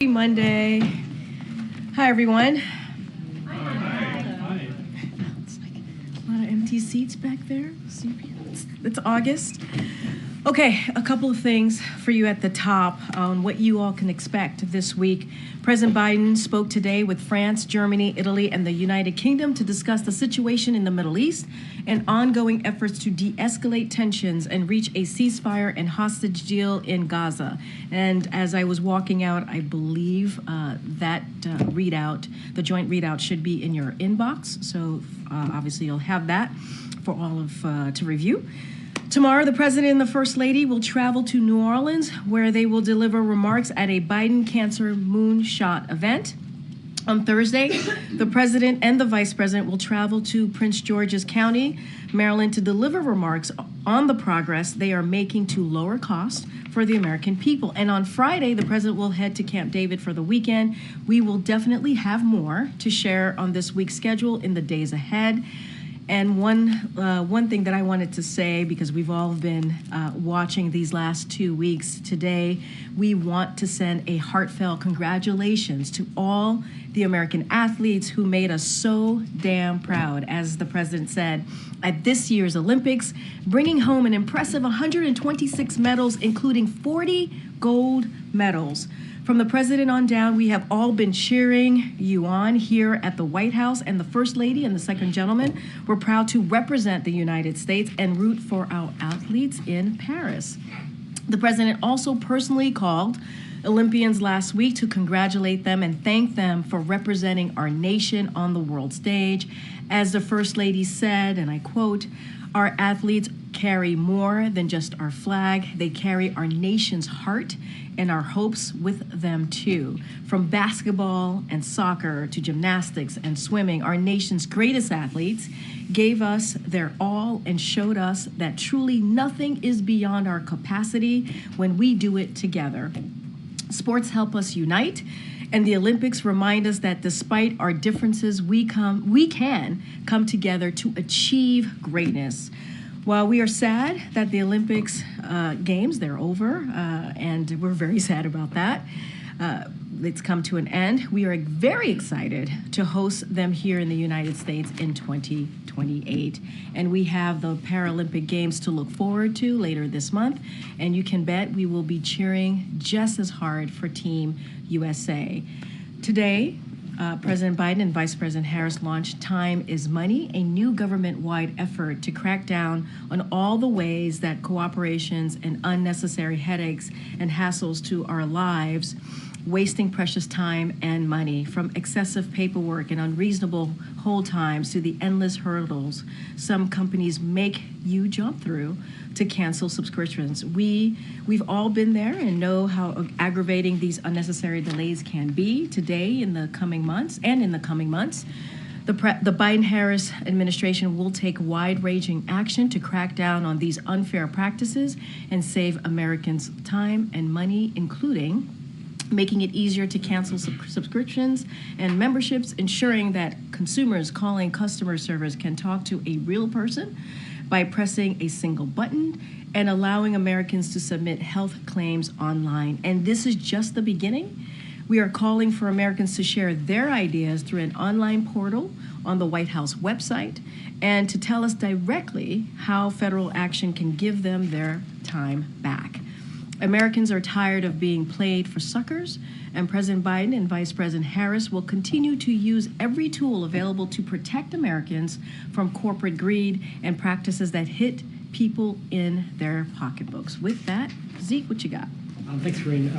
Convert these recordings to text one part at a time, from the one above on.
Monday. Hi, everyone. Hi. It's like a lot of empty seats back there. It's August. Okay, a couple of things for you at the top on what you all can expect this week. President Biden spoke today with France, Germany, Italy, and the United Kingdom to discuss the situation in the Middle East and ongoing efforts to de-escalate tensions and reach a ceasefire and hostage deal in Gaza. And as I was walking out, I believe that readout, the joint readout, should be in your inbox. So obviously you'll have that for all of to review. Tomorrow, the President and the First Lady will travel to New Orleans, where they will deliver remarks at a Biden Cancer Moonshot event. On Thursday, the President and the Vice President will travel to Prince George's County, Maryland, to deliver remarks on the progress they are making to lower costs for the American people. And on Friday, the President will head to Camp David for the weekend. We will definitely have more to share on this week's schedule in the days ahead. And one thing that I wanted to say, because we've all been watching these last 2 weeks, today we want to send a heartfelt congratulations to all the American athletes who made us so damn proud, as the President said, at this year's Olympics, bringing home an impressive 126 medals, including 40 gold medals. From the President on down, we have all been cheering you on here at the White House, and the First Lady and the Second Gentleman were proud to represent the United States and root for our athletes in Paris. The President also personally called Olympians last week to congratulate them and thank them for representing our nation on the world stage. As the First Lady said, and I quote, "Our athletes carry more than just our flag. They carry our nation's heart and our hopes with them too. From basketball and soccer to gymnastics and swimming, our nation's greatest athletes gave us their all and showed us that truly nothing is beyond our capacity when we do it together. Sports help us unite, and the Olympics remind us that despite our differences, we can come together to achieve greatness." While we are sad that the Olympics games, they're over, and we're very sad about that, it's come to an end, we are very excited to host them here in the United States in 2028. And we have the Paralympic Games to look forward to later this month, and you can bet we will be cheering just as hard for Team USA. Today, President Biden and Vice President Harris launched Time is Money, a new government-wide effort to crack down on all the ways that cooperations and unnecessary headaches and hassles to our lives, wasting precious time and money, from excessive paperwork and unreasonable hold times to the endless hurdles some companies make you jump through to cancel subscriptions. We've all been there and know how aggravating these unnecessary delays can be today in the coming months. The Biden-Harris administration will take wide-ranging action to crack down on these unfair practices and save Americans time and money, including making it easier to cancel subscriptions and memberships, ensuring that consumers calling customer service can talk to a real person by pressing a single button, and allowing Americans to submit health claims online. And this is just the beginning. We are calling for Americans to share their ideas through an online portal on the White House website and to tell us directly how federal action can give them their time back. Americans are tired of being played for suckers, and President Biden and Vice President Harris will continue to use every tool available to protect Americans from corporate greed and practices that hit people in their pocketbooks. With that, Zeke, what you got? Thanks, Karine.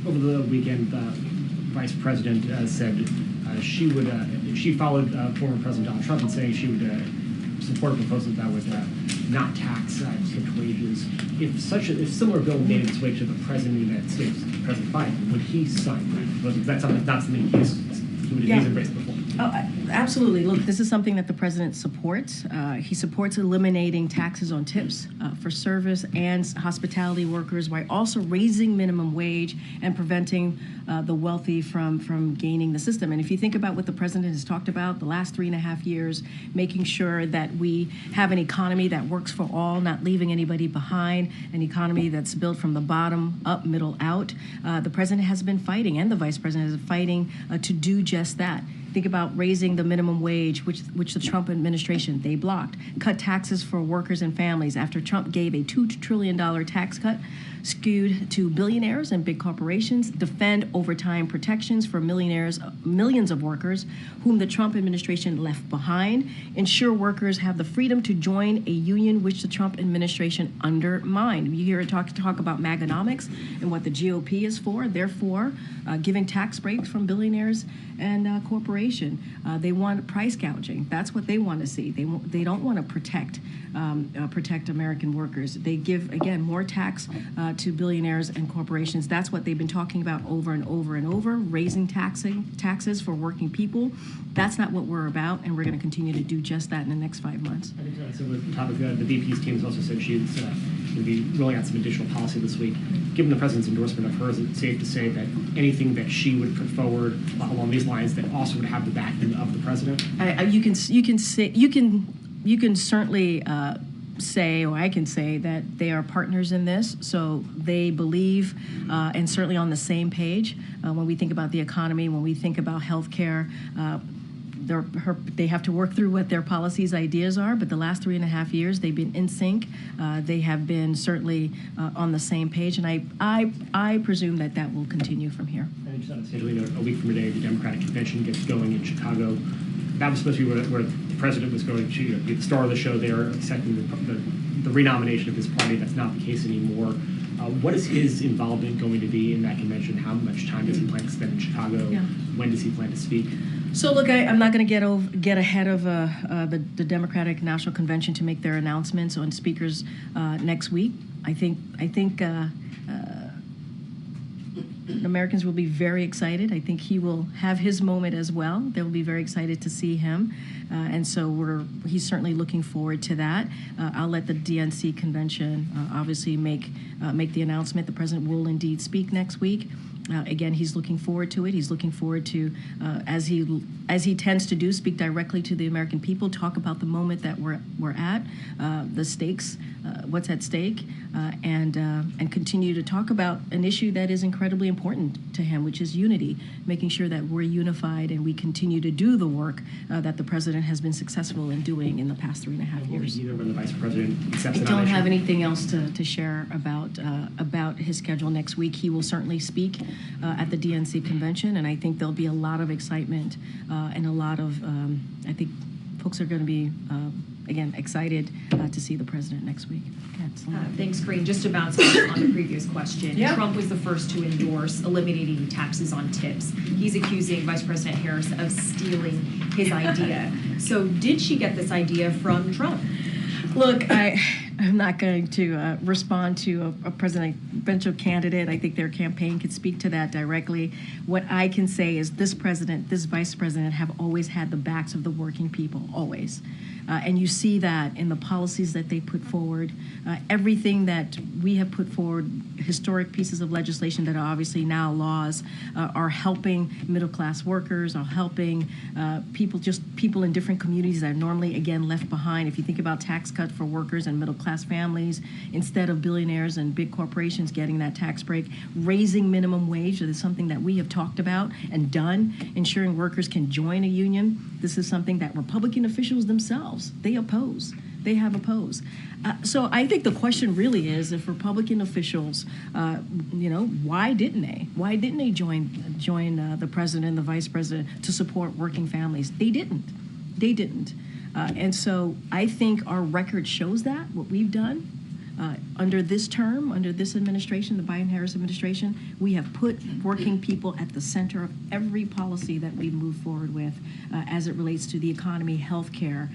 Over the weekend, Vice President said she followed former President Donald Trump in saying she would support a proposal that would not tax tipped wages. If similar bill made its way to the President of the United States, President Biden, would he sign that proposal? That's something he would have embraced before. Absolutely. Look, this is something that the president supports. He supports eliminating taxes on tips for service and hospitality workers while also raising minimum wage and preventing the wealthy from gaining the system. And if you think about what the president has talked about the last 3.5 years, making sure that we have an economy that works for all, not leaving anybody behind, an economy that's built from the bottom up, middle out, the president has been fighting, and the vice president has been fighting to do just that. Think about raising the minimum wage, which the Trump administration, they blocked. Cut taxes for workers and families after Trump gave a $2 trillion tax cut skewed to billionaires and big corporations. Defend overtime protections for millions of workers whom the Trump administration left behind. Ensure workers have the freedom to join a union which the Trump administration undermined. You hear it talk about Maganomics and what the GOP is for. Therefore, giving tax breaks from billionaires and corporation. They want price gouging. That's what they want to see. They don't want to protect American workers. They give, again, more tax to billionaires and corporations. That's what they've been talking about over and over and over, raising taxes for working people. That's not what we're about, and we're going to continue to do just that in the next 5 months. I think so. With the topic, the VP's team has also said she's going to be rolling out some additional policy this week. Given the president's endorsement of hers, is it safe to say that anything that she would put forward along these lines that also would have the backing of the president? You can certainly say, or I can say, that they are partners in this, so they believe and certainly on the same page when we think about the economy, when we think about health care. They have to work through what their policies, ideas are, but the last 3.5 years they've been in sync. They have been certainly on the same page, and I presume that will continue from here. And just on a schedule, a week from today, the Democratic convention gets going in Chicago. That was supposed to be where the president was going to be the star of the show there, accepting the renomination of his party. That's not the case anymore. What is his involvement going to be in that convention? How much time does he plan to spend in Chicago? Yeah. When does he plan to speak? So look, I'm not going to get ahead of the Democratic National Convention to make their announcements on speakers next week. I think Americans will be very excited. I think he will have his moment as well. They will be very excited to see him, and so he's certainly looking forward to that. I'll let the DNC convention obviously make the announcement. The president will indeed speak next week. Again, he's looking forward to it. He's looking forward to, as he tends to do, speak directly to the American people, talk about the moment that we're at, the stakes, what's at stake, and continue to talk about an issue that is incredibly important to him, which is unity, making sure that we're unified and we continue to do the work that the president has been successful in doing in the past 3.5 years. Either when the vice president accepts I don't have anything else to share about his schedule next week. He will certainly speak at the DNC convention, and I think there'll be a lot of excitement and a lot of, I think folks are going to be, again, excited to see the president next week. Thanks, Karine. Just to bounce back on the previous question, yeah. Trump was the first to endorse eliminating taxes on tips. He's accusing Vice President Harris of stealing his idea. So did she get this idea from Trump? Look, I'm not going to respond to a presidential candidate. I think their campaign could speak to that directly. What I can say is this president, this vice president have always had the backs of the working people, always. And you see that in the policies that they put forward. Everything that we have put forward, historic pieces of legislation that are obviously now laws, are helping middle-class workers, are helping people in different communities that are normally, again, left behind. If you think about tax cut for workers and middle-class families, instead of billionaires and big corporations getting that tax break, raising minimum wage is something that we have talked about and done, ensuring workers can join a union. This is something that Republican officials themselves, they oppose. They have opposed. So I think the question really is, if Republican officials, why didn't they? Why didn't they join the president and the vice president to support working families? They didn't. They didn't. And so I think our record shows that, what we've done. Under this term, under this administration, the Biden-Harris administration, we have put working people at the center of every policy that we move forward with as it relates to the economy, health care,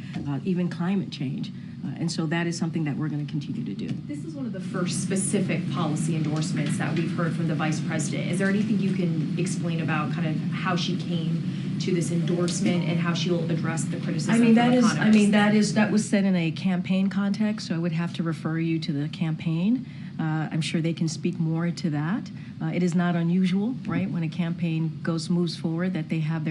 even climate change. And so that is something that we're going to continue to do. This is one of the first specific policy endorsements that we've heard from the vice president. Is there anything you can explain about kind of how she came to this endorsement and how she'll address the criticism from economists? That was said in a campaign context, so I would have to refer you to the campaign. I'm sure they can speak more to that. It is not unusual, right, when a campaign moves forward, that they have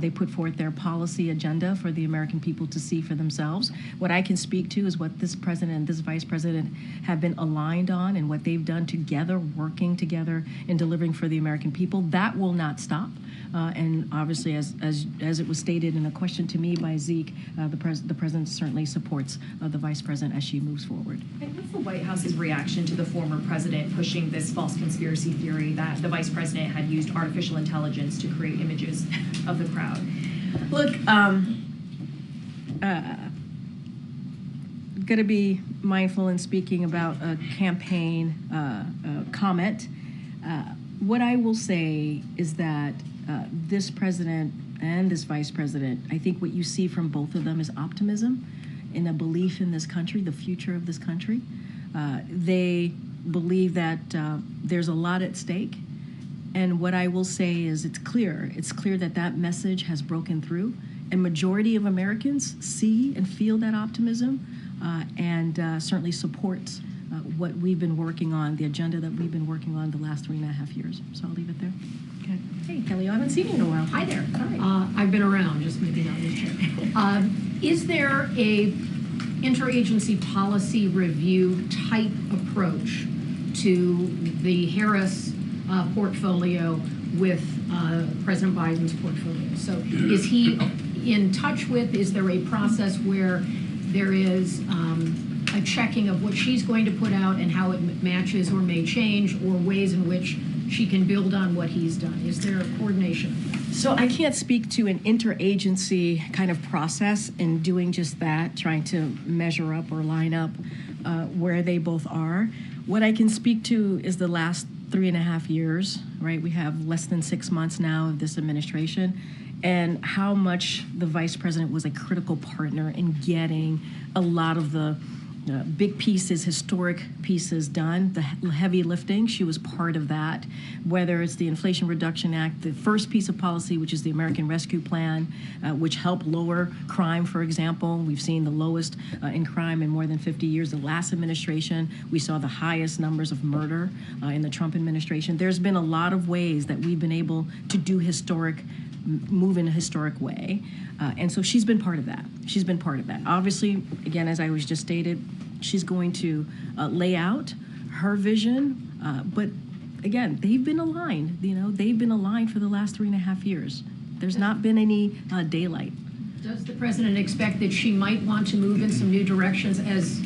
they put forth their policy agenda for the American people to see for themselves. What I can speak to is what this president and this vice president have been aligned on and what they've done together, working together and delivering for the American people. That will not stop. And obviously, as it was stated in a question to me by Zeke, the president certainly supports the vice president as she moves forward. And what's the White House's reaction to the former president pushing this false conspiracy theory that the vice president had used artificial intelligence to create images of the crowd? Look, going to be mindful in speaking about a campaign comment. What I will say is that this president and this vice president, I think what you see from both of them is optimism and a belief in this country, the future of this country. They believe that there's a lot at stake. And what I will say is it's clear that that message has broken through. And majority of Americans see and feel that optimism and certainly supports what we've been working on, the agenda that we've been working on the last 3.5 years. So I'll leave it there. Okay. Hey, Kelly, I haven't seen you in a while. Hi there. Hi. I've been around, just maybe not this year. Is there a interagency policy review type approach to the Harris portfolio with President Biden's portfolio? So is he in touch with, is there a process where there is a checking of what she's going to put out and how it matches or may change, or ways in which she can build on what he's done? Is there coordination? So I can't speak to an interagency kind of process in doing just that, trying to measure up or line up where they both are. What I can speak to is the last 3.5 years, right? We have less than 6 months now of this administration, and how much the vice president was a critical partner in getting a lot of the big pieces, historic pieces done, the heavy lifting. She was part of that, whether it's the Inflation Reduction Act, the first piece of policy, which is the American Rescue Plan, which helped lower crime, for example. We've seen the lowest in crime in more than 50 years. The last administration, we saw the highest numbers of murder in the Trump administration. There's been a lot of ways that we've been able to do move in a historic way. And so she's been part of that. She's been part of that. Obviously, again, as I was just stated, she's going to lay out her vision. But again, they've been aligned. They've been aligned for the last 3.5 years. There's not been any daylight. Does the president expect that she might want to move in some new directions, as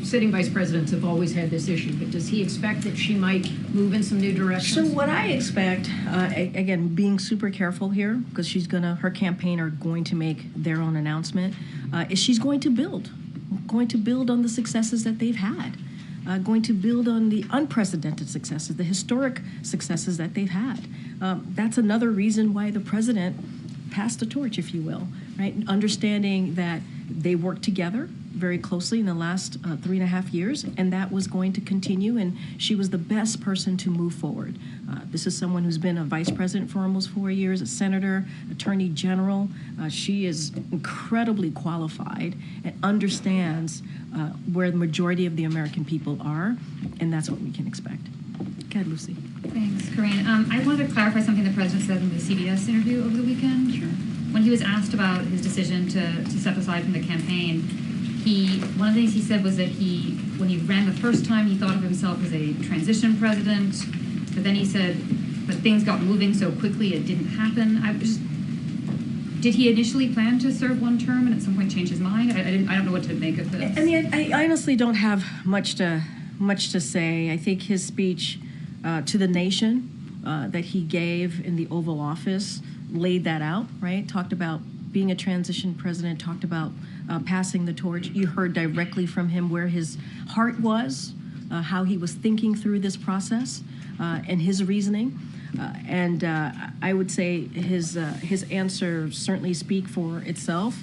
sitting vice presidents have always had this issue, but does he expect that she might move in some new directions? So what I expect, again, being super careful here, because her campaign are going to make their own announcement, is she's going to build on the successes that they've had, going to build on the unprecedented successes, the historic successes that they've had. That's another reason why the president passed the torch, if you will, right? Understanding that they worked together very closely in the last 3.5 years, and that was going to continue, and she was the best person to move forward. This is someone who's been a vice president for almost 4 years, a senator, attorney general. She is incredibly qualified and understands where the majority of the American people are, and that's what we can expect. Go ahead, Lucy. Thanks, Karine. I wanted to clarify something the president said in the CBS interview over the weekend. Sure. When he was asked about his decision to step aside from the campaign, one of the things he said was that when he ran the first time, he thought of himself as a transition president, but then he said, but things got moving so quickly it didn't happen. Did he initially plan to serve one term and at some point change his mind? I don't know what to make of this. I mean, I honestly don't have much to say. I think his speech to the nation that he gave in the Oval Office laid that out, right? Talked about being a transition president, talked about passing the torch. You heard directly from him where his heart was, how he was thinking through this process, and his reasoning. And I would say his answer certainly speak for itself.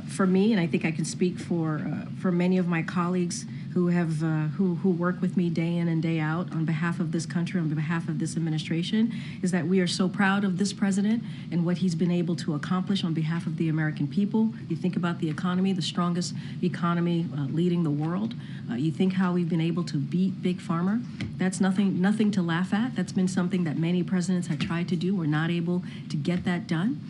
For me, and I think I can speak for many of my colleagues who work with me day in and day out on behalf of this country, on behalf of this administration, is that we are so proud of this president and what he's been able to accomplish on behalf of the American people. You think about the economy, the strongest economy leading the world. You think how we've been able to beat Big Pharma. That's nothing to laugh at. That's been something that many presidents have tried to do. We're not able to get that done.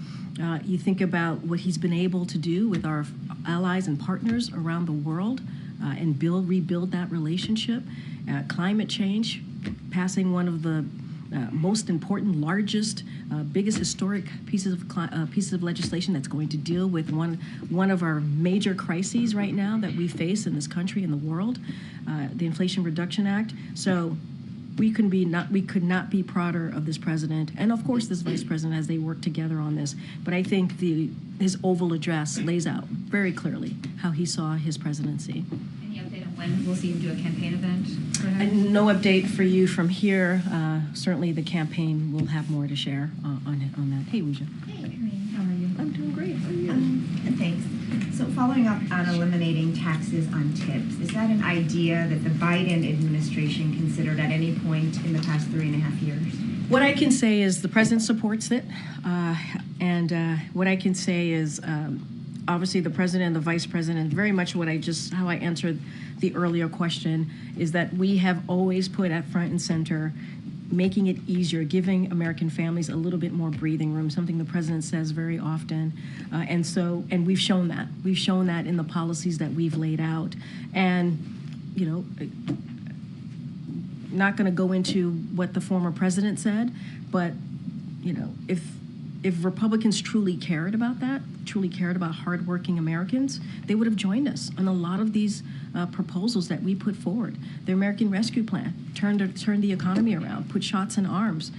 You think about what he's been able to do with our allies and partners around the world and rebuild that relationship. Climate change, passing one of the most important, largest, biggest historic pieces of legislation that's going to deal with one of our major crises right now that we face in this country and the world, the Inflation Reduction Act. So we could not be prouder of this president and of course this vice president as they work together on this. But I think his Oval Address lays out very clearly how he saw his presidency. Any update on when we'll see him do a campaign event for her? And no update for you from here. Certainly the campaign will have more to share on that. Hey, Wuja. Hey, Karine, how are you? I'm doing great. How are you? Thanks. So following up on eliminating taxes on tips, is that an idea that the Biden administration considered at any point in the past 3.5 years? What I can say is the president supports it. And what I can say is obviously the president and the vice president, very much how I answered the earlier question, is that we have always put at front and center making it easier, giving American families a little bit more breathing room, something the president says very often. And we've shown that. We've shown that in the policies that we've laid out. And, not going to go into what the former president said, but, if Republicans truly cared about that, truly cared about hardworking Americans, they would have joined us on a lot of these proposals that we put forward. The American Rescue Plan turned the economy around, put shots in arms,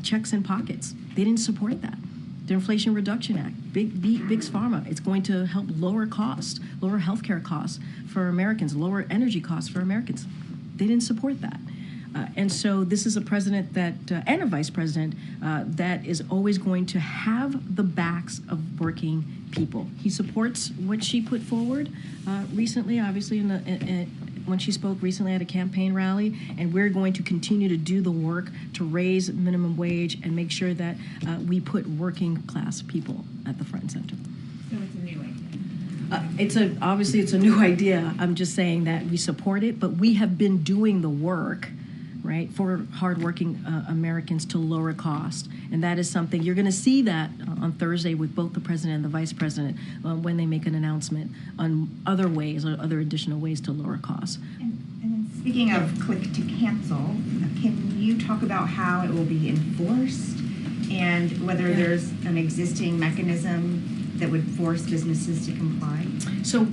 checks in pockets. They didn't support that. The Inflation Reduction Act, Big Pharma, it's going to help lower healthcare costs for Americans, lower energy costs for Americans. They didn't support that. And so this is a president and a vice president that is always going to have the backs of working people. He supports what she put forward recently, obviously, when she spoke recently at a campaign rally, and we're going to continue to do the work to raise minimum wage and make sure that we put working class people at the front and center. So it's a new idea. Obviously it's a new idea. I'm just saying that we support it, but we have been doing the work, right, for hardworking Americans to lower cost. And that is something, you're going to see that on Thursday with both the president and the vice president when they make an announcement on other ways or other additional ways to lower costs. And then speaking of click to cancel, can you talk about how it will be enforced and whether there's an existing mechanism that would force businesses to comply? So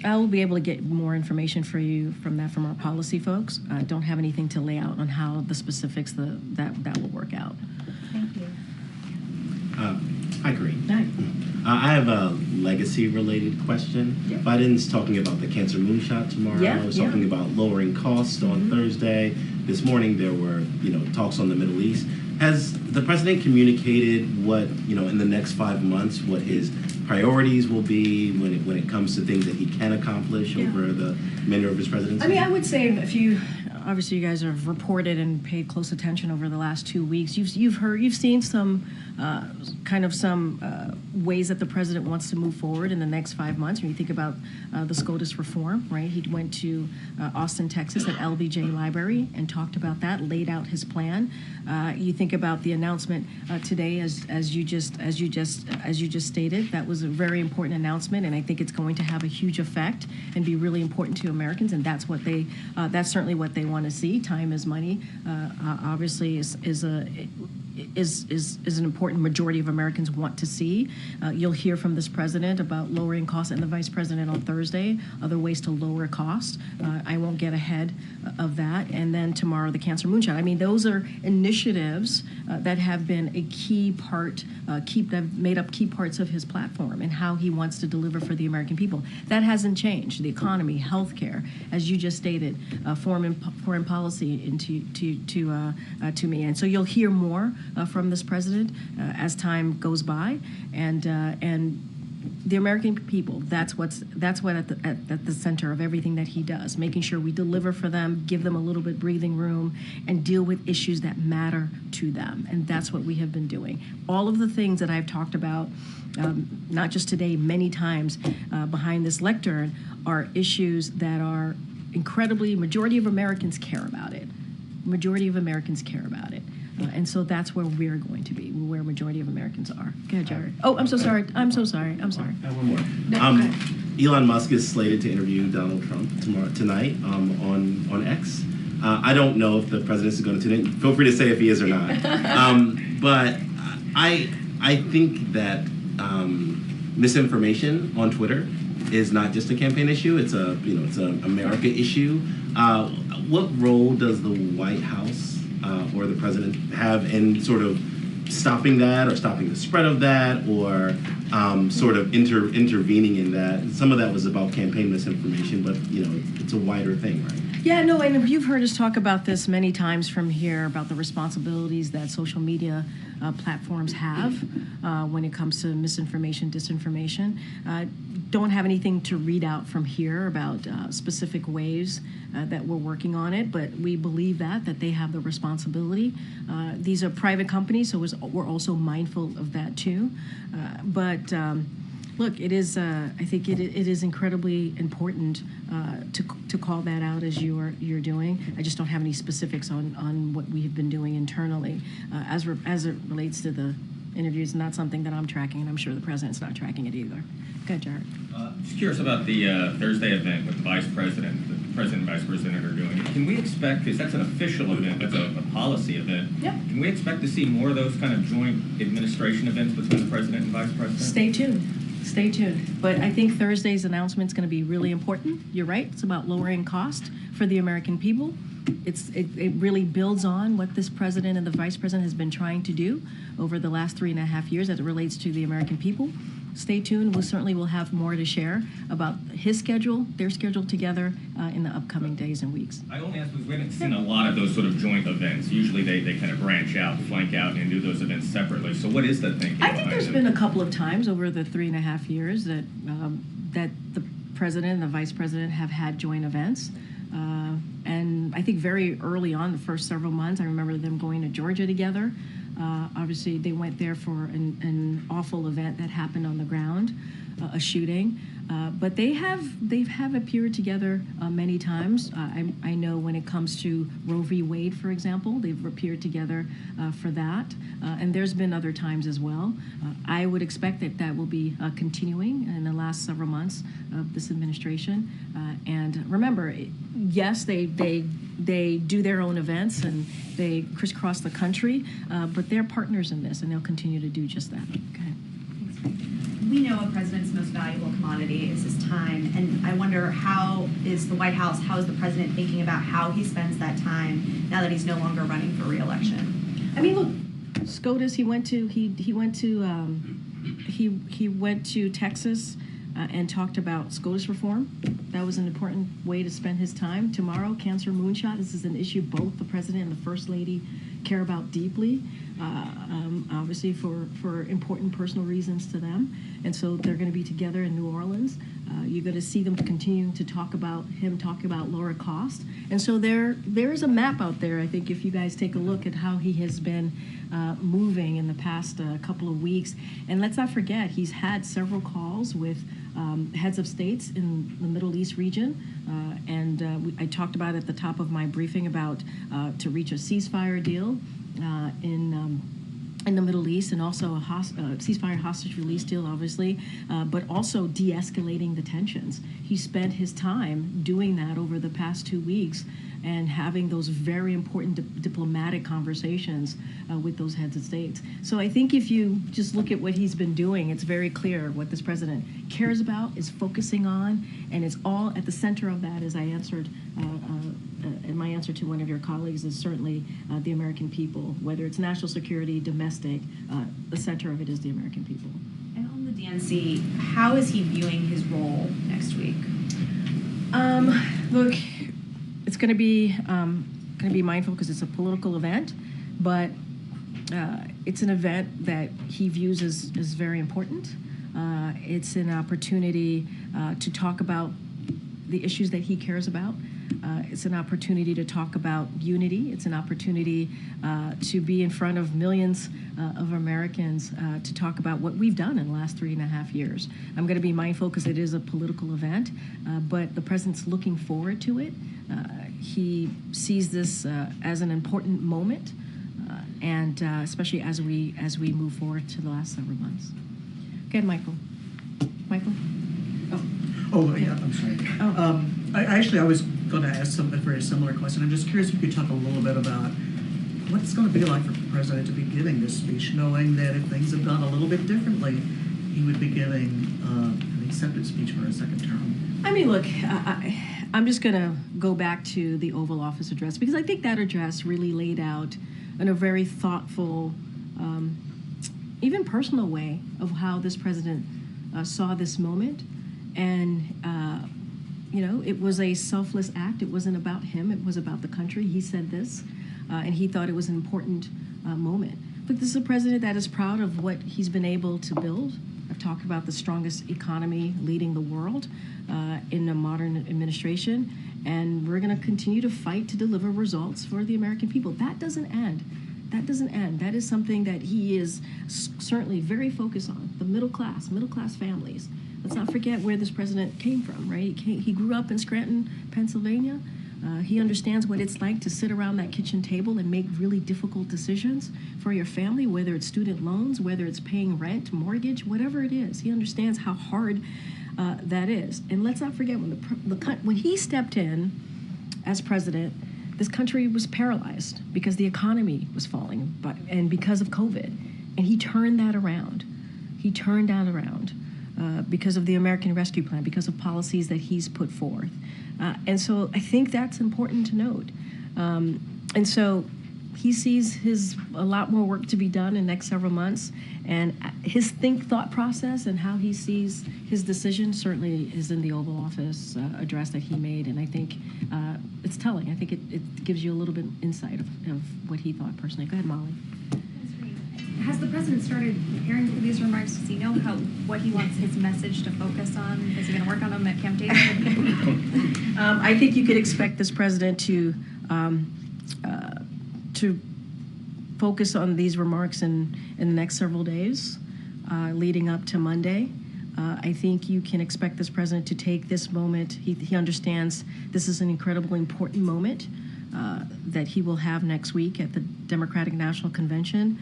I'll be able to get more information for you from our policy folks. I don't have anything to lay out on how the specifics that will work out. Thank you. Hi, Karine. Hi. I have a legacy-related question. Yeah. Biden's talking about the cancer moonshot tomorrow. He's talking about lowering costs on Thursday. This morning there were, talks on the Middle East. Has the president communicated what, in the next 5 months, what his priorities will be when it comes to things that he can accomplish over the remainder of his presidency? I mean, I would say obviously you guys have reported and paid close attention over the last 2 weeks. You've seen some ways that the president wants to move forward in the next 5 months. When you think about the SCOTUS reform, right? He went to Austin, Texas at LBJ Library and talked about that, laid out his plan. You think about the announcement today, as you just stated. That was a very important announcement, and I think it's going to have a huge effect and be really important to Americans. And that's certainly what they want to see. Time is money. Obviously, is an important majority of Americans want to see. You'll hear from this president about lowering costs and the vice president on Thursday, other ways to lower cost. I won't get ahead of that. And then tomorrow, the cancer moonshot. I mean, those are initiatives that have been a key part, that made up key parts of his platform and how he wants to deliver for the American people. That hasn't changed. The economy, healthcare, as you just stated, foreign policy to me. And so you'll hear more from this president as time goes by, and the American people, that's what at the center of everything that he does, making sure we deliver for them, give them a little bit breathing room, and deal with issues that matter to them. And that's what we have been doing. All of the things that I've talked about, not just today, many times behind this lectern, are issues that are majority of Americans care about it. Majority of Americans care about it. And so that's where we're going to be, where a majority of Americans are. Go ahead, Jared. Oh, I'm so sorry. I'm sorry. One more. Elon Musk is slated to interview Donald Trump tonight on X. I don't know if the president is going to tune in. Feel free to say if he is or not. But I think that misinformation on Twitter is not just a campaign issue. It's an America issue. What role does the White House or the president have in sort of stopping that, or stopping the spread of that, or sort of intervening in that? Some of that was about campaign misinformation, but it's a wider thing, right? Yeah, no, and you've heard us talk about this many times from here, about the responsibilities that social media platforms have when it comes to misinformation, disinformation. Don't have anything to read out from here about specific ways that we're working on it, but we believe that they have the responsibility. These are private companies, so we're also mindful of that too. But look, it is. I think it is incredibly important to call that out as you're doing. I just don't have any specifics on what we have been doing internally as it relates to the interviews. Not something that I'm tracking, and I'm sure the president's not tracking it either. Go ahead, Jared. Just curious about the Thursday event with the vice president. The president and vice president are doing it. Can we expect, because that's an official event, that's a policy event. Yep. Can we expect to see more of those kind of joint administration events between the president and vice president? Stay tuned. But I think Thursday's announcement is going to be really important. You're right. It's about lowering cost for the American people. It really builds on what this president and the vice president has been trying to do over the last 3.5 years as it relates to the American people. Stay tuned. We certainly will have more to share about his schedule, their schedule together in the upcoming days and weeks. I only ask because we haven't seen a lot of those sort of joint events. Usually they kind of branch out, flank out, and do those events separately. So what is the thinking? I think there's been a couple of times over the 3.5 years that the president and the vice president have had joint events. And I think very early on, the first several months, I remember them going to Georgia together. Obviously, they went there for an awful event that happened on the ground, a shooting. But they've appeared together many times. I know when it comes to Roe v. Wade, for example, they've appeared together for that. And there's been other times as well. I would expect that will be continuing in the last several months of this administration. And remember, yes, they do their own events and they crisscross the country, but they're partners in this, and they'll continue to do just that. Okay. We know a president's most valuable commodity is his time, and I wonder how is the White House, how is the president thinking about how he spends that time now that he's no longer running for re-election? I mean, look, SCOTUS. He went to Texas and talked about SCOTUS reform. That was an important way to spend his time. Tomorrow, cancer moonshot. This is an issue both the president and the first lady care about deeply. Obviously for important personal reasons to them. And so they're going to be together in New Orleans. You're going to see them continuing to talk about lower cost. And so there is a map out there, I think, if you guys take a look at how he has been moving in the past couple of weeks. And let's not forget, he's had several calls with heads of states in the Middle East region. I talked about at the top of my briefing about to reach a ceasefire deal in the Middle East, and also a ceasefire hostage release deal, obviously, but also de-escalating the tensions. He spent his time doing that over the past 2 weeks and having those very important diplomatic conversations with those heads of states. So I think if you just look at what he's been doing, it's very clear what this president cares about, is focusing on, and it's all at the center of that, as I answered in my answer to one of your colleagues, is certainly the American people, whether it's national security, domestic, the center of it is the American people. And on the DNC, how is he viewing his role next week? Look, it's going to be mindful because it's a political event, but it's an event that he views as very important. It's an opportunity to talk about the issues that he cares about. It's an opportunity to talk about unity. It's an opportunity to be in front of millions of Americans to talk about what we've done in the last 3.5 years. I'm going to be mindful because it is a political event, but the president's looking forward to it. He sees this as an important moment, and especially as we move forward to the last several months. Go ahead, Michael. Michael? Oh, yeah, I'm sorry. Oh. I was going to ask a very similar question. I'm just curious if you could talk a little bit about what it's going to be like for the president to be giving this speech, knowing that if things had gone a little bit differently, he would be giving an accepted speech for a second term. I mean, look, I'm just going to go back to the Oval Office address because I think that address really laid out in a very thoughtful, even personal way of how this president saw this moment. And, it was a selfless act. It wasn't about him. It was about the country. He said this, and he thought it was an important moment. But this is a president that is proud of what he's been able to build. I've talked about the strongest economy leading the world in a modern administration, and we're going to continue to fight to deliver results for the American people. That doesn't end. That doesn't end. That is something that he is certainly very focused on, the middle class families. Let's not forget where this president came from, right? He grew up in Scranton, Pennsylvania. He understands what it's like to sit around that kitchen table and make really difficult decisions for your family, whether it's student loans, whether it's paying rent, mortgage, whatever it is. He understands how hard that is. And let's not forget when he stepped in as president, this country was paralyzed because the economy was falling and because of COVID. And he turned that around. Because of the American Rescue Plan, because of policies that he's put forth. And so I think that's important to note. And so he sees a lot more work to be done in the next several months. And his thought process and how he sees his decision certainly is in the Oval Office address that he made. And I think it's telling. I think it gives you a little bit insight of what he thought personally. Go ahead, Molly. Has the president started preparing for these remarks? Does he know what he wants his message to focus on? Is he going to work on them at Camp David? I think you could expect this president to focus on these remarks in the next several days, leading up to Monday. I think you can expect this president to take this moment. He understands this is an incredibly important moment that he will have next week at the Democratic National Convention.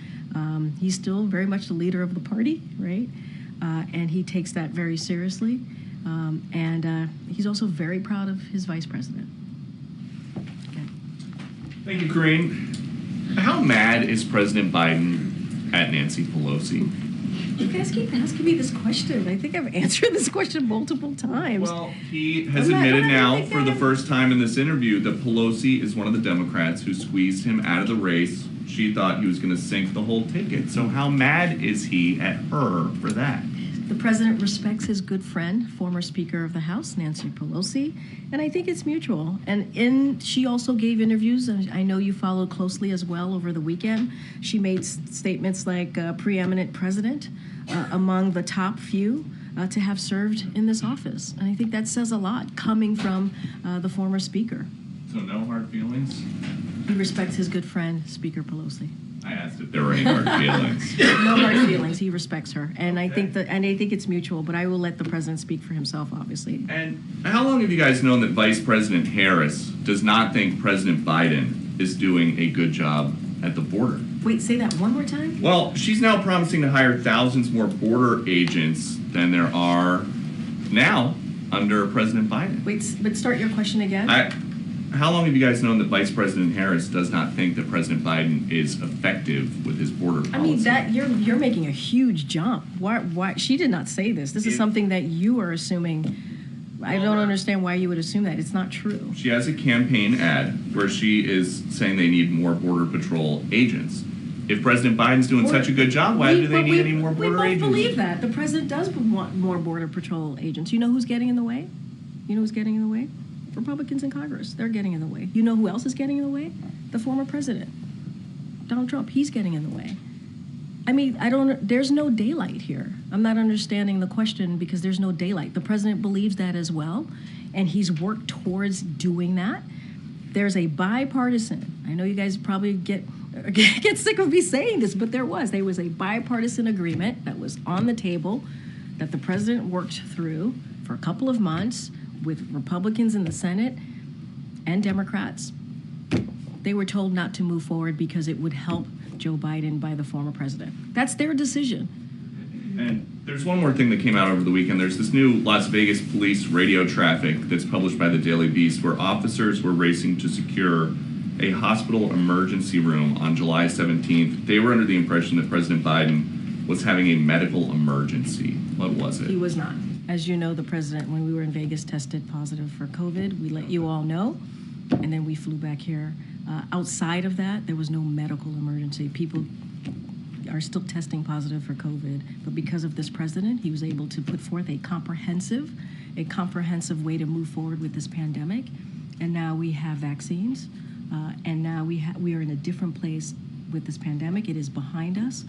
He's still very much the leader of the party, right? And he takes that very seriously. And he's also very proud of his vice president. Okay. Thank you, Karine. How mad is President Biden at Nancy Pelosi? You guys keep asking me this question. I think I've answered this question multiple times. Well, he has admitted now for the first time in this interview that Pelosi is one of the Democrats who squeezed him out of the race. She thought he was going to sink the whole ticket. So how mad is he at her for that? The president respects his good friend, former Speaker of the House, Nancy Pelosi, and I think it's mutual. And she also gave interviews, I know you followed closely as well over the weekend. She made statements like preeminent president among the top few to have served in this office. And I think that says a lot coming from the former Speaker. So no hard feelings? He respects his good friend, Speaker Pelosi. I asked if there were any hard feelings. No hard feelings. He respects her, and I think it's mutual. But I will let the president speak for himself, obviously. And how long have you guys known that Vice President Harris does not think President Biden is doing a good job at the border? Wait, say that one more time. Well, she's now promising to hire thousands more border agents than there are now under President Biden. Wait, but start your question again. How long have you guys known that Vice President Harris does not think that President Biden is effective with his border policy? I mean, that you're making a huge jump. Why? She did not say this. This is something that you are assuming. I don't understand why you would assume that. It's not true. She has a campaign ad where she is saying they need more Border Patrol agents. If President Biden's doing such a good job, why do they need any more border agents? We both believe that. The president does want more Border Patrol agents. You know who's getting in the way? You know who's getting in the way? Republicans in Congress. They're getting in the way. You know who else is getting in the way? The former president, Donald Trump. He's getting in the way. I mean, there's no daylight here. I'm not understanding the question because there's no daylight. The president believes that as well, and he's worked towards doing that. There's a bipartisan, I know you guys probably get sick of me saying this, but there was a bipartisan agreement that was on the table that the president worked through for a couple of months with Republicans in the Senate and Democrats. They were told not to move forward because it would help Joe Biden by the former president. That's their decision. And there's one more thing that came out over the weekend. There's this new Las Vegas police radio traffic that's published by the Daily Beast where officers were racing to secure a hospital emergency room on July 17th. They were under the impression that President Biden was having a medical emergency. What was it? He was not. As you know, the president, when we were in Vegas, tested positive for COVID. We let you all know, and then we flew back here. Outside of that, there was no medical emergency. People are still testing positive for COVID, but because of this president, he was able to put forth a comprehensive way to move forward with this pandemic. And now we have vaccines, and now we are in a different place with this pandemic. It is behind us,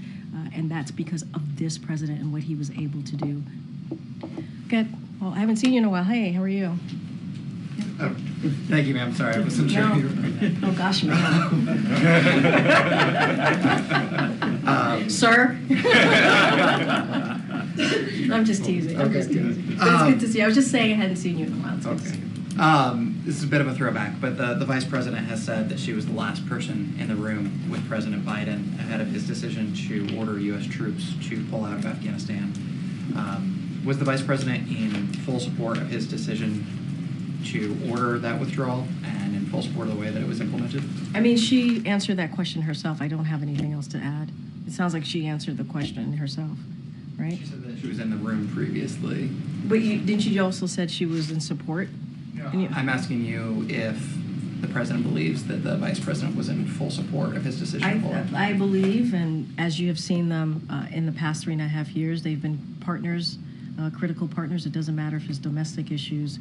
and that's because of this president and what he was able to do. Good. Well, I haven't seen you in a while. Hey, how are you? Oh, thank you, ma'am. Sorry, I wasn't sure. Oh, gosh, ma'am. Sir? I'm just teasing. I'm just teasing. But it's good to see you. I was just saying I hadn't seen you in a while. It's good to see you. This is a bit of a throwback, but the vice president has said that she was the last person in the room with President Biden ahead of his decision to order U.S. troops to pull out of Afghanistan. Was the vice president in full support of his decision to order that withdrawal and in full support of the way that it was implemented? I mean, she answered that question herself. I don't have anything else to add. It sounds like she answered the question herself, right? She said that she was in the room previously. But didn't you also said she was in support? I'm asking you if the president believes that the vice president was in full support of his decision. I believe, and as you have seen them in the past 3.5 years, they've been partners, critical partners. It doesn't matter if it's domestic issues,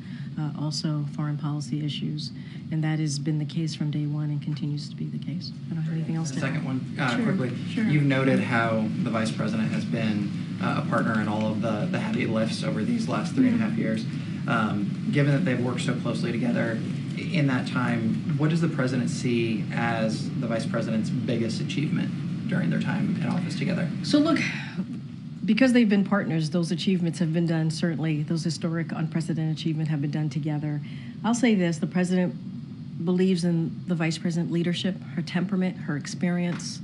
also foreign policy issues, and that has been the case from day one and continues to be the case. I don't have anything else to add. Second one, Sure, quickly. sure. You've noted how the vice president has been a partner in all of the heavy lifts over these last 3.5 years. Given that they've worked so closely together, in that time, what does the president see as the vice president's biggest achievement during their time in office together? So look, because they've been partners, those achievements have been done, certainly, those historic, unprecedented achievements have been done together. I'll say this, the president believes in the vice president leadership, her temperament, her experience,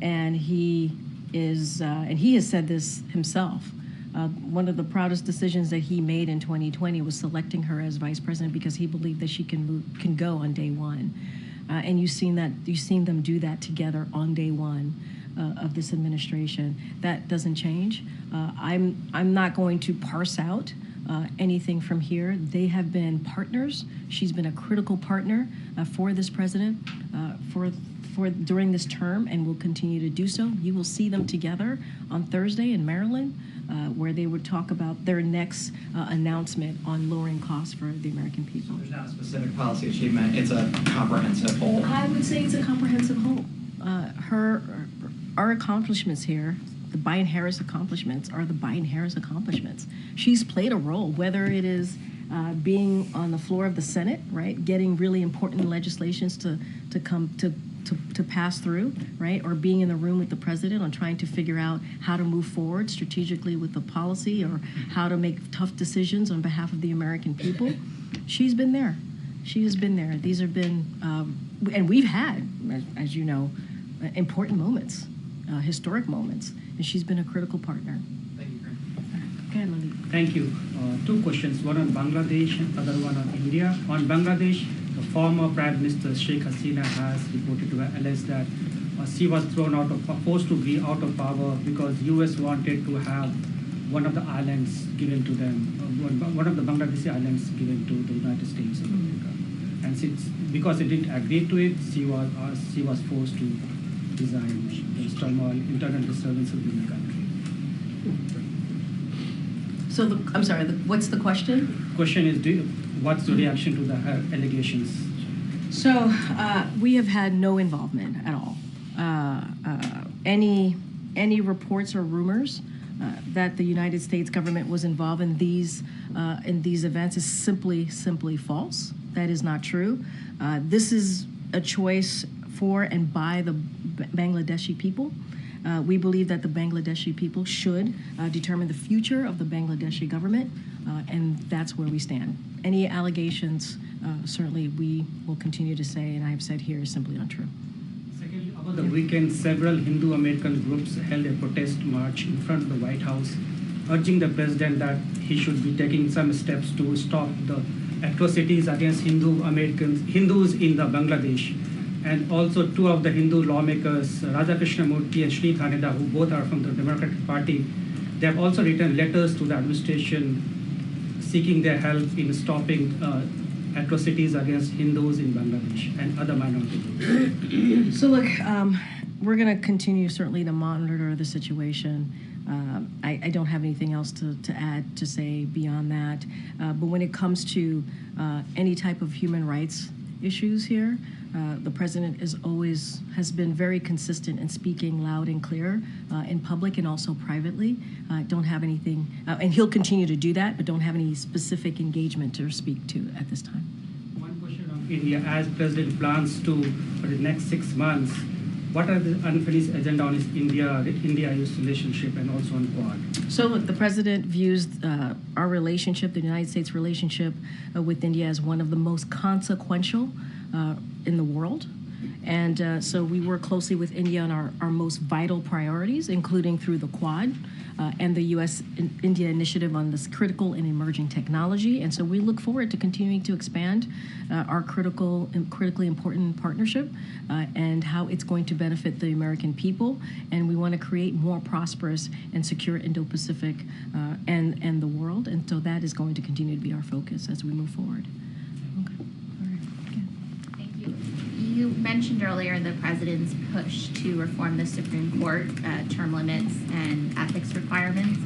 and he has said this himself. One of the proudest decisions that he made in 2020 was selecting her as vice president because he believed that she can go on day one. And you've seen them do that together on day one of this administration. That doesn't change. I'm not going to parse out anything from here. They have been partners. She's been a critical partner for this president for during this term, and will continue to do so. You will see them together on Thursday in Maryland, where they would talk about their next announcement on lowering costs for the American people. There's not a specific policy achievement, it's a comprehensive whole. I would say it's a comprehensive whole. Our accomplishments here, the Biden-Harris accomplishments, are the Biden-Harris accomplishments. She's played a role, whether it is being on the floor of the Senate, right, getting really important legislations to pass through, right, or being in the room with the president on trying to figure out how to move forward strategically with the policy or how to make tough decisions on behalf of the American people. She's been there. She has been there. These have been, and we've had, as you know, important moments, historic moments, and she's been a critical partner. Thank you, Go ahead, Lily. Thank you. Two questions, one on Bangladesh and other one on India. On Bangladesh, the former Prime Minister Sheikh Hasina has reported to alleged that she was forced to be out of power because U.S. wanted to have one of the islands given to them, one of the Bangladeshi islands given to the United States of America. And because it didn't agree to it, she was forced to resign. There was turmoil, internal disturbance within the country. So, I'm sorry, what's the question? Question is, what's the reaction to the allegations? So, we have had no involvement at all. Any any reports or rumors that the United States government was involved in these events is simply false. That is not true. This is a choice for and by the Bangladeshi people. We believe that the Bangladeshi people should determine the future of the Bangladeshi government, and that's where we stand. Any allegations, certainly we will continue to say, and I have said here, is simply untrue. Secondly, over the weekend, several Hindu American groups held a protest march in front of the White House, urging the president that he should be taking some steps to stop the atrocities against Hindus in the Bangladesh. And also two of the Hindu lawmakers, Radha Krishnamurti and Sri Thaneda, who both are from the Democratic Party, they have also written letters to the administration seeking their help in stopping atrocities against Hindus in Bangladesh and other minority groups. So look, we're going to continue certainly to monitor the situation. I don't have anything else to add to say beyond that. But when it comes to any type of human rights issues here, the president has been very consistent in speaking loud and clear in public and also privately. Don't have anything, and he'll continue to do that, but don't have any specific engagement to speak to at this time. One question on India. As president plans to, for the next 6 months, what are the unfinished agenda on his India-US relationship and also on Quad? So look, the president views our relationship, the United States relationship with India, as one of the most consequential in the world. And so we work closely with India on our most vital priorities, including through the Quad and the U.S.-India initiative on this critical and emerging technology. And so we look forward to continuing to expand our critically important partnership and how it's going to benefit the American people. And we want to create more prosperous and secure Indo-Pacific and the world. And so that is going to continue to be our focus as we move forward. You mentioned earlier the president's push to reform the Supreme Court, term limits and ethics requirements.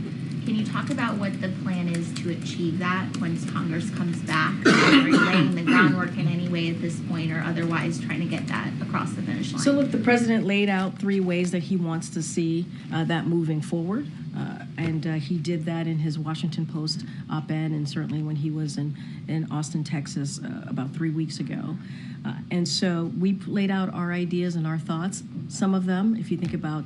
Can you talk about what the plan is to achieve that once Congress comes back? Are you laying the groundwork in any way at this point, or otherwise trying to get that across the finish line? So look, the president laid out 3 ways that he wants to see that moving forward. And he did that in his Washington Post op-ed, and certainly when he was in Austin, Texas, about 3 weeks ago. And so we laid out our ideas and our thoughts. Some of them, if you think about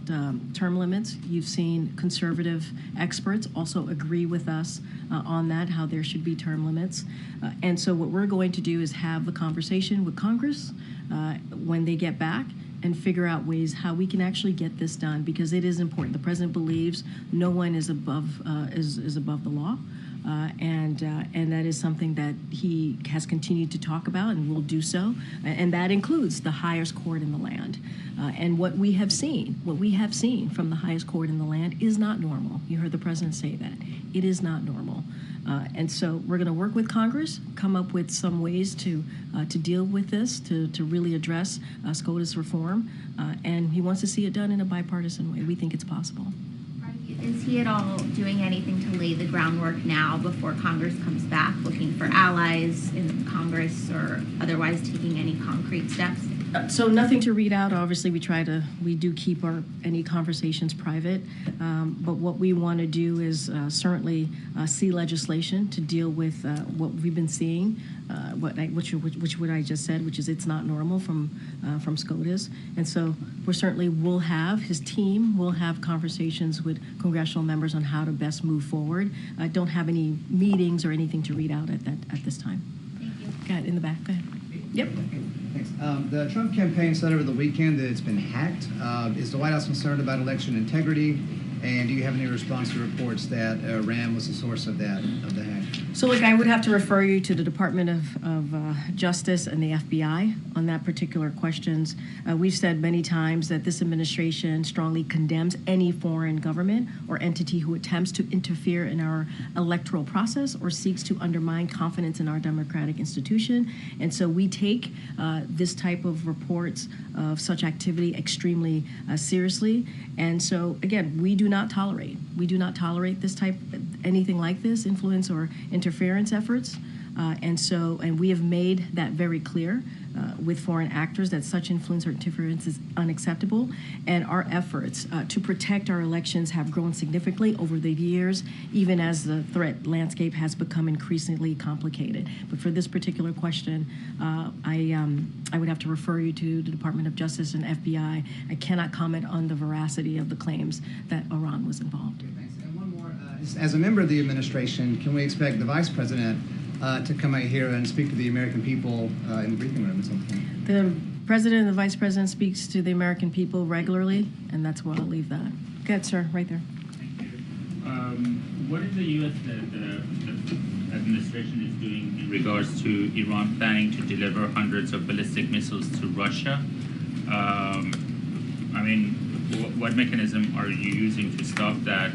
term limits, you've seen conservative experts also agree with us on that, how there should be term limits. And so what we're going to do is have the conversation with Congress when they get back, and figure out ways how we can actually get this done, because it is important. The president believes no one is above the law, and that is something that he has continued to talk about and will do so, and that includes the highest court in the land. And what we have seen from the highest court in the land is not normal. You heard the president say that. It is not normal. And so we're going to work with Congress, come up with some ways to deal with this, to really address SCOTUS reform, and he wants to see it done in a bipartisan way. We think it's possible. Is he at all doing anything to lay the groundwork now before Congress comes back, looking for allies in Congress or otherwise taking any concrete steps? So nothing to read out. Obviously, we do keep any conversations private. But what we want to do is certainly see legislation to deal with what we've been seeing, which what I just said, which is it's not normal from SCOTUS. And so his team will have conversations with congressional members on how to best move forward. I don't have any meetings or anything to read out at this time. Thank you. Got it in the back. Go ahead. Yep. Thanks. The Trump campaign said over the weekend that it's been hacked. Is the White House concerned about election integrity? And do you have any response to reports that Iran was the source of the hack? So, look, I would have to refer you to the Department of Justice and the FBI on that particular questions. We've said many times that this administration strongly condemns any foreign government or entity who attempts to interfere in our electoral process or seeks to undermine confidence in our democratic institution. And so we take this type of reports of such activity extremely seriously. And so, again, we do not tolerate this anything like this, influence or interference efforts. And we have made that very clear with foreign actors, that such influence or interference is unacceptable, and our efforts to protect our elections have grown significantly over the years, even as the threat landscape has become increasingly complicated. But for this particular question, I would have to refer you to the Department of Justice and FBI. I cannot comment on the veracity of the claims that Iran was involved. Okay, thanks. And one more. As a member of the administration, can we expect the Vice President to come out here and speak to the American people in the briefing room at some point? The President and the Vice President speaks to the American people regularly, and that's where I'll leave that. Go ahead, sir, right there. Thank you. What is the U.S. the administration is doing in regards to Iran planning to deliver hundreds of ballistic missiles to Russia? I mean, what mechanism are you using to stop that?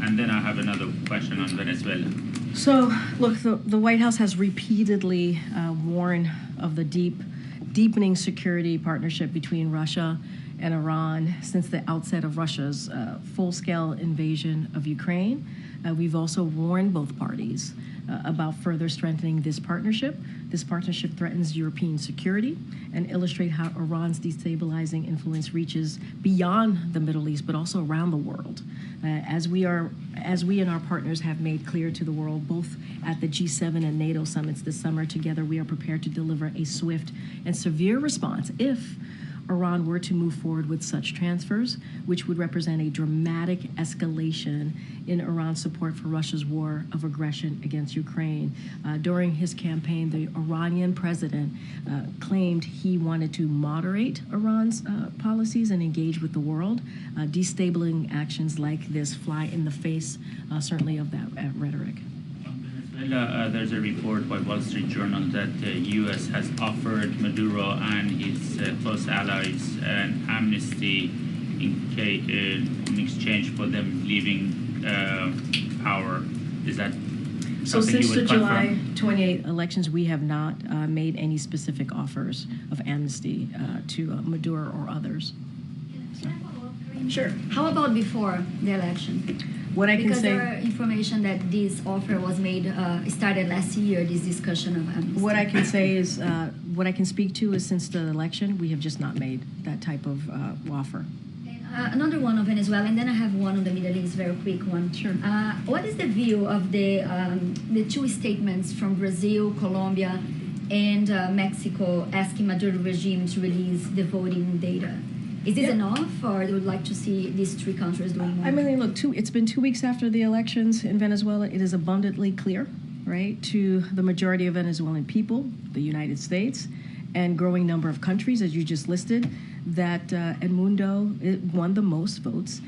And then I have another question on Venezuela. So, look, the White House has repeatedly warned of the deepening security partnership between Russia and Iran since the outset of Russia's full-scale invasion of Ukraine. We've also warned both parties about further strengthening this partnership. This partnership threatens European security and illustrates how Iran's destabilizing influence reaches beyond the Middle East, but also around the world. As we and our partners have made clear to the world, both at the G7 and NATO summits this summer, together we are prepared to deliver a swift and severe response if Iran were to move forward with such transfers, which would represent a dramatic escalation in Iran's support for Russia's war of aggression against Ukraine. During his campaign, the Iranian president claimed he wanted to moderate Iran's policies and engage with the world. Destabilizing actions like this fly in the face, certainly, of that rhetoric. There's a report by Wall Street Journal that the U.S. has offered Maduro and his close allies an amnesty in exchange for them leaving power. Is that so? Since Since the July 28 elections, we have not made any specific offers of amnesty to Maduro or others. Sure. How about before the election? What I can because say, there are information that this offer was made, started last year, this discussion of amnesty. what I can say is, what I can speak to is since the election, we have just not made that type of offer. Another one on Venezuela, and then I have one on the Middle East, very quick one. Sure. What is the view of the two statements from Brazil, Colombia, and Mexico asking Maduro regime to release the voting data? Is this enough, or you would like to see these three countries doing more? I mean, look, it's been 2 weeks after the elections in Venezuela. It is abundantly clear, right, to the majority of Venezuelan people, the United States, and growing number of countries, as you just listed, that Edmundo won the most votes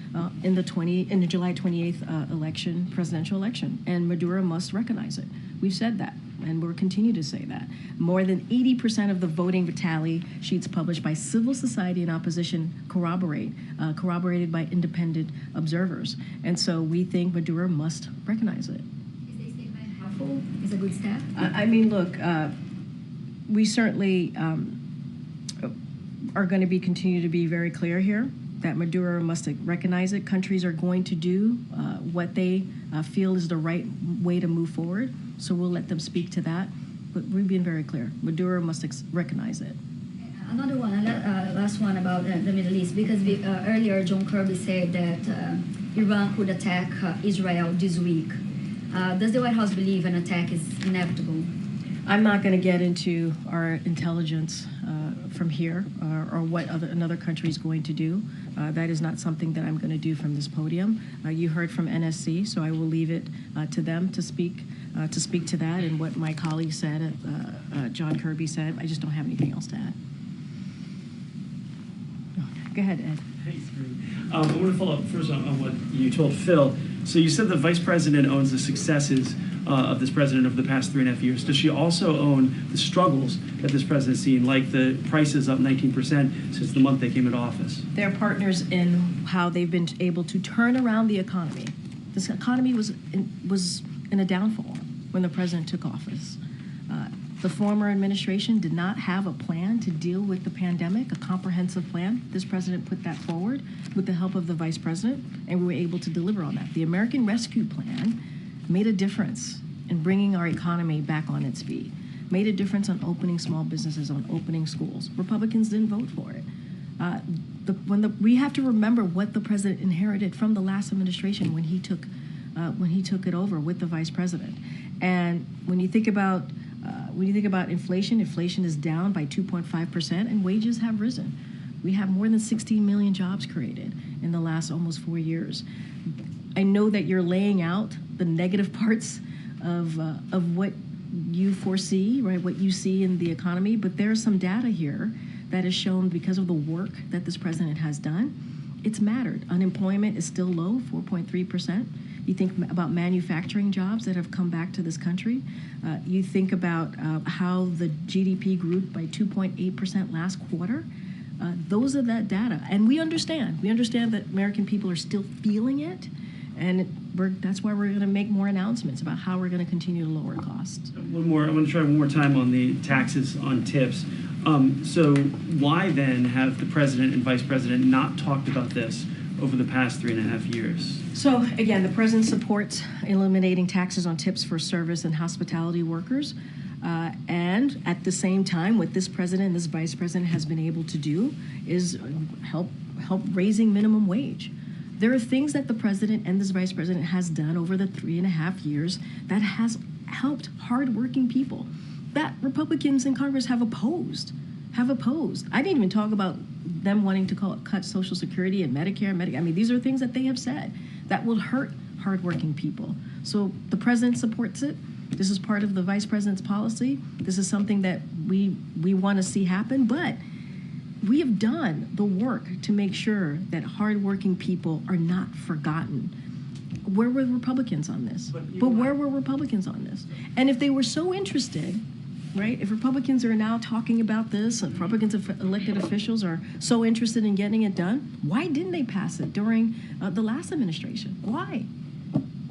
in the July 28th presidential election, and Maduro must recognize it. We've said that, and we'll continue to say that. More than 80% of the voting tally sheets published by civil society and opposition corroborated by independent observers, and so we think Maduro must recognize it. Is the statement helpful? Is a good step? I mean, look, we certainly are going to continue to be very clear here that Maduro must recognize it. Countries are going to do what they feel is the right way to move forward, so we'll let them speak to that. But we've been very clear. Maduro must recognize it. Another one, last one about the Middle East, because earlier John Kirby said that Iran could attack Israel this week. Does the White House believe an attack is inevitable? I'm not going to get into our intelligence from here or what another country is going to do. That is not something that I'm going to do from this podium. You heard from NSC, so I will leave it to them to speak to that and what my colleague said, John Kirby said. I just don't have anything else to add. Go ahead, Ed. Thanks, Karine. I want to follow up first on what you told Phil. So you said the vice president owns the successes of this president over the past 3.5 years. Does she also own the struggles that this president's seen, like the prices up 19% since the month they came into office? They're partners in how they've been able to turn around the economy. This economy was in a downfall when the president took office. The former administration did not have a plan to deal with the pandemic, a comprehensive plan. This president put that forward with the help of the vice president, and we were able to deliver on that. The American Rescue Plan made a difference in bringing our economy back on its feet. made a difference on opening small businesses, on opening schools. Republicans didn't vote for it. We have to remember what the president inherited from the last administration when he took it over with the vice president. And when you think about inflation, inflation is down by 2.5%, and wages have risen. We have more than 16 million jobs created in the last almost 4 years. I know that you're laying out the negative parts of what you foresee, right? What you see in the economy, but there's some data here that has shown, because of the work that this president has done, it's mattered. Unemployment is still low, 4.3%. You think about manufacturing jobs that have come back to this country. You think about how the GDP grew by 2.8% last quarter. Those are that data. And we understand that American people are still feeling it. And that's why we're going to make more announcements about how we're going to continue to lower costs. One more. I want to try one more time on the taxes on tips. So why then have the president and vice president not talked about this over the past 3.5 years? So again, the president supports eliminating taxes on tips for service and hospitality workers. And at the same time, what this president and this vice president has been able to do is help raising minimum wage. There are things that the president and this vice president has done over the 3.5 years that has helped hardworking people that Republicans in Congress have opposed. I didn't even talk about them wanting to cut Social Security and Medicare and Medicaid. I mean, these are things that they have said that will hurt hardworking people. So the president supports it. This is part of the vice president's policy. This is something that we want to see happen, but we have done the work to make sure that hardworking people are not forgotten. Where were Republicans on this? But where were Republicans on this? And if they were so interested, right, if Republicans are now talking about this, and Republicans elected officials are so interested in getting it done, why didn't they pass it during the last administration? Why?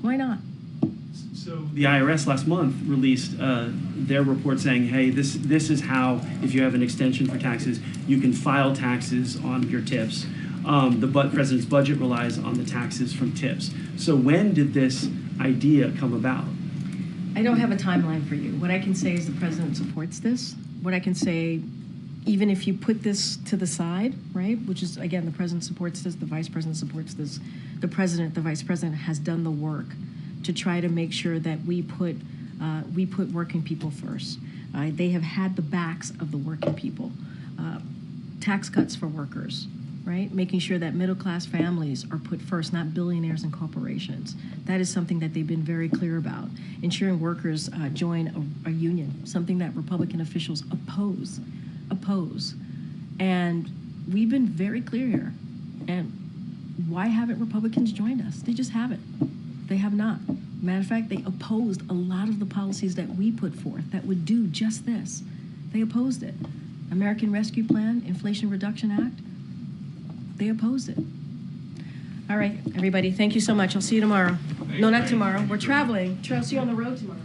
Why not? So the IRS last month released their report saying, hey, this is how, if you have an extension for taxes, you can file taxes on your tips. The president's budget relies on the taxes from tips. So when did this idea come about? I don't have a timeline for you. What I can say is the president supports this. What I can say, even if you put this to the side, right, which is, again, the president supports this, the vice president supports this, the vice president has done the work to try to make sure that we put working people first. They have had the backs of the working people. Tax cuts for workers, right? Making sure that middle-class families are put first, not billionaires and corporations. That is something that they've been very clear about. Ensuring workers join a union, something that Republican officials oppose. And we've been very clear here. And why haven't Republicans joined us? They just haven't. They have not. Matter of fact, they opposed a lot of the policies that we put forth that would do just this. They opposed it. American Rescue Plan, Inflation Reduction Act, they opposed it. All right, everybody, thank you so much. I'll see you tomorrow. No, not tomorrow. We're traveling. I'll see you on the road tomorrow.